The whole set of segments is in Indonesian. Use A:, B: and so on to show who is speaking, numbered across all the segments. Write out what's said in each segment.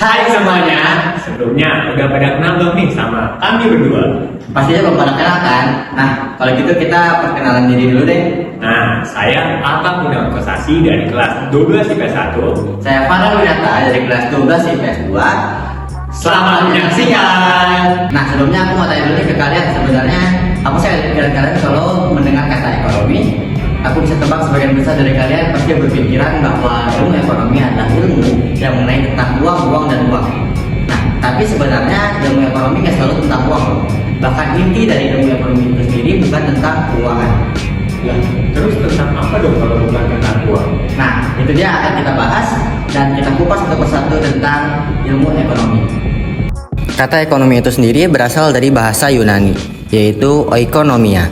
A: Hai semuanya, sebelumnya udah pada kenal belum nih sama kami berdua?
B: Pastinya belum pada kenal kan? Nah, kalau gitu kita perkenalan diri dulu deh.
A: Nah, saya Alta Gunawan Kosasi dari kelas 12 IPS 1.
B: Saya Farhan Winata dari kelas 12 IPS 2.
A: Selamat menyaksikan.
B: Nah, sebelumnya aku mau tanya dulu nih ke kalian, sebenarnya apa sih kalian kalau mendengar kata ekonomi? Aku bisa tebak sebagian besar dari kalian pasti berpikiran bahwa ilmu ekonomi adalah ilmu yang mengenai tentang uang, dan uang. Nah, tapi sebenarnya ilmu ekonomi nggak selalu tentang uang. Bahkan inti dari ilmu ekonomi itu sendiri bukan tentang keuangan.
A: Lah, terus tentang apa dong kalau bukan tentang uang?
B: Nah, itu dia akan kita bahas dan kita kupas satu persatu tentang ilmu ekonomi. Kata ekonomi itu sendiri berasal dari bahasa Yunani, yaitu oikonomia.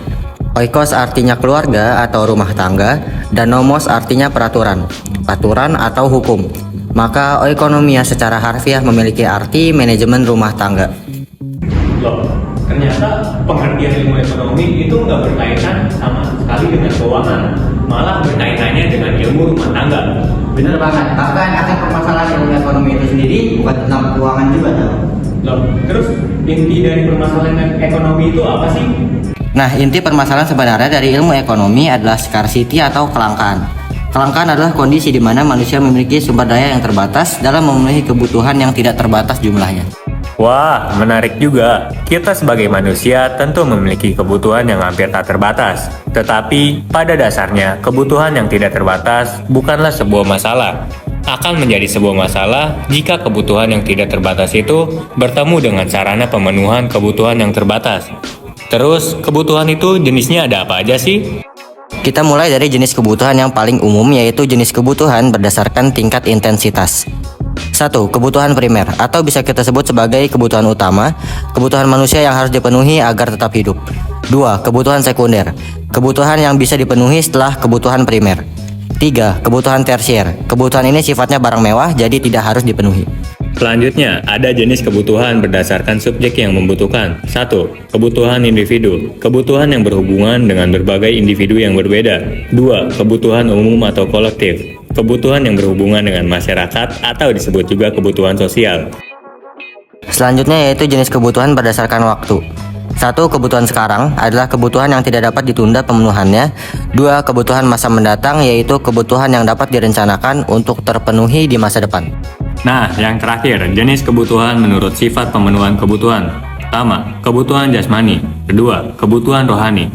B: Oikos artinya keluarga atau rumah tangga, dan nomos artinya peraturan, aturan atau hukum. Maka oikonomia secara harfiah memiliki arti manajemen rumah tangga.
A: Loh, ternyata pengertian ilmu ekonomi itu nggak berkaitan sama sekali dengan keuangan, malah berkaitannya dengan ilmu rumah tangga.
B: Bener banget, bahkan akar permasalahan ilmu ekonomi itu sendiri bukan tentang keuangan juga tau.
A: Loh, terus inti dari permasalahan ekonomi itu apa sih?
B: Nah, inti permasalahan sebenarnya dari ilmu ekonomi adalah scarcity atau kelangkaan. Kelangkaan adalah kondisi di mana manusia memiliki sumber daya yang terbatas dalam memenuhi kebutuhan yang tidak terbatas jumlahnya.
C: Wah, menarik juga. Kita sebagai manusia tentu memiliki kebutuhan yang hampir tak terbatas. Tetapi, pada dasarnya, kebutuhan yang tidak terbatas bukanlah sebuah masalah. Akan menjadi sebuah masalah jika kebutuhan yang tidak terbatas itu bertemu dengan sarana pemenuhan kebutuhan yang terbatas. Terus, kebutuhan itu jenisnya ada apa aja sih?
B: Kita mulai dari jenis kebutuhan yang paling umum, yaitu jenis kebutuhan berdasarkan tingkat intensitas. 1. Kebutuhan primer, atau bisa kita sebut sebagai kebutuhan utama, kebutuhan manusia yang harus dipenuhi agar tetap hidup. 2. Kebutuhan sekunder, kebutuhan yang bisa dipenuhi setelah kebutuhan primer. 3. Kebutuhan tersier, kebutuhan ini sifatnya barang mewah, jadi tidak harus dipenuhi.
C: Selanjutnya, ada jenis kebutuhan berdasarkan subjek yang membutuhkan. 1. Kebutuhan individu, kebutuhan yang berhubungan dengan berbagai individu yang berbeda. 2. Kebutuhan umum atau kolektif, kebutuhan yang berhubungan dengan masyarakat atau disebut juga kebutuhan sosial.
B: Selanjutnya yaitu jenis kebutuhan berdasarkan waktu. 1. Kebutuhan sekarang adalah kebutuhan yang tidak dapat ditunda pemenuhannya. 2. Kebutuhan masa mendatang, yaitu kebutuhan yang dapat direncanakan untuk terpenuhi di masa depan.
C: Nah, yang terakhir, jenis kebutuhan menurut sifat pemenuhan kebutuhan. Pertama, kebutuhan jasmani. Kedua, kebutuhan rohani.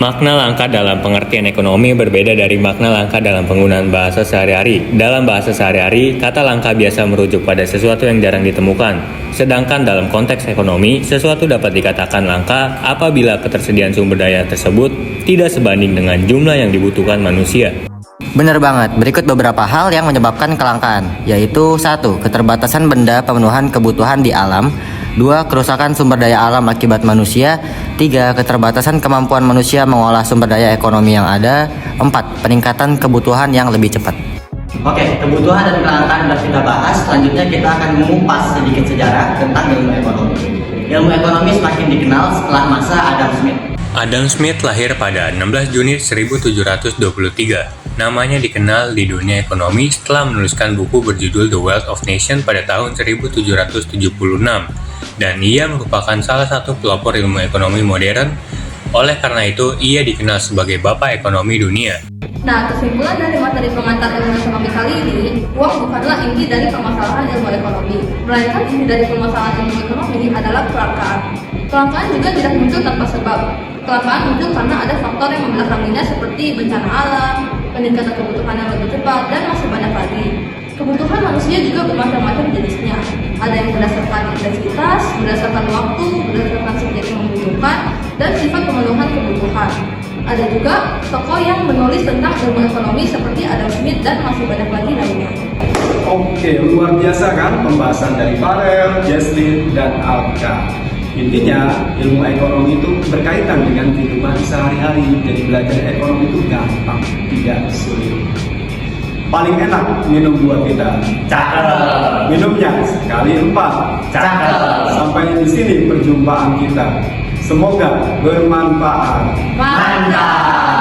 C: Makna langka dalam pengertian ekonomi berbeda dari makna langka dalam penggunaan bahasa sehari-hari. Dalam bahasa sehari-hari, kata langka biasa merujuk pada sesuatu yang jarang ditemukan. Sedangkan dalam konteks ekonomi, sesuatu dapat dikatakan langka apabila ketersediaan sumber daya tersebut tidak sebanding dengan jumlah yang dibutuhkan manusia.
B: Bener banget, berikut beberapa hal yang menyebabkan kelangkaan, yaitu 1. Keterbatasan benda pemenuhan kebutuhan di alam. 2. Kerusakan sumber daya alam akibat manusia. 3. Keterbatasan kemampuan manusia mengolah sumber daya ekonomi yang ada. 4. Peningkatan kebutuhan yang lebih cepat. Oke, kebutuhan dan kelangkaan sudah kita bahas. Selanjutnya kita akan mengupas sedikit sejarah tentang ilmu ekonomi. Ilmu ekonomi semakin dikenal setelah masa Adam Smith.
C: Adam Smith lahir pada 16 Juni 1723. Namanya dikenal di dunia ekonomi setelah menuliskan buku berjudul The Wealth of Nations pada tahun 1776. Dan ia merupakan salah satu pelopor ilmu ekonomi modern. Oleh karena itu, ia dikenal sebagai Bapak Ekonomi Dunia.
D: Nah, kesimpulan dari materi pengantar ilmu ekonomi kali ini, uang bukanlah inti dari permasalahan ilmu ekonomi, melainkan inti dari permasalahan ilmu ekonomi adalah kelangkaan. Kelangkaan juga tidak muncul tanpa sebab. Kelangkaan muncul karena ada faktor yang membelakanginya seperti bencana alam, peningkatan kebutuhan yang lebih cepat, dan masih banyak lagi. Kebutuhan manusia juga bermacam-macam jenisnya. Ada yang berdasarkan intensitas, berdasarkan waktu, berdasarkan subjek yang membutuhkan, dan sifat pemenuhan kebutuhan. Ada juga tokoh yang menulis tentang ilmu ekonomi seperti Adam Smith dan masih banyak lagi lainnya.
E: Oke, luar biasa kan pembahasan dari Farel, Jesslyn, dan Alka. Intinya, ilmu ekonomi itu berkaitan dengan kehidupan sehari-hari. Jadi belajar ekonomi itu gampang, tidak sulit. Paling enak minum buat kita.
A: Cakep.
E: Minumnya sekali 4.
A: Cakep.
E: Sampai di sini perjumpaan kita. Semoga bermanfaat.
D: Mantap!